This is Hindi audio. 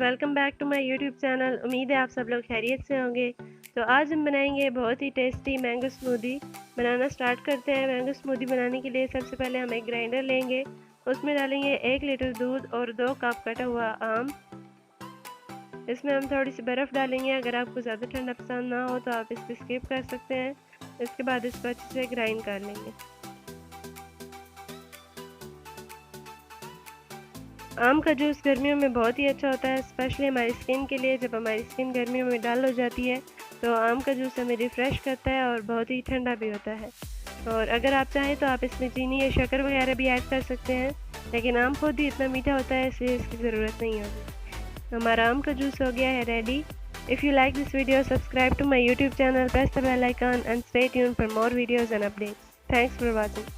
Welcome back to my YouTube channel. उम्मीद है आप सब लोग खैरियत से होंगे। तो आज हम बनाएंगे बहुत ही टेस्टी मैंगो स्मूदी। बनाना स्टार्ट करते हैं। मैंगो स्मूदी बनाने के लिए सबसे पहले हम एक ग्राइंडर लेंगे, उसमें डालेंगे 1 लीटर दूध और 2 कप कटा हुआ आम। इसमें हम थोड़ी सी बर्फ़ डालेंगे। अगर आपको ज़्यादा ठंडा पसंद ना हो तो आप इसको स्किप कर सकते हैं। इसके बाद इसको अच्छे से ग्राइंड कर लेंगे। आम का जूस गर्मियों में बहुत ही अच्छा होता है, स्पेशली हमारी स्किन के लिए। जब हमारी स्किन गर्मियों में डल हो जाती है तो आम का जूस हमें रिफ़्रेश करता है और बहुत ही ठंडा भी होता है। और अगर आप चाहें तो आप इसमें चीनी या शक्कर वगैरह भी ऐड कर सकते हैं, लेकिन आम खुद ही इतना मीठा होता है इसलिए इसकी ज़रूरत नहीं होगी। हमारा आम का जूस हो गया है ready. If you like this video, subscribe to my YouTube channel, press the bell icon and stay tuned for more videos and updates. Thanks for watching.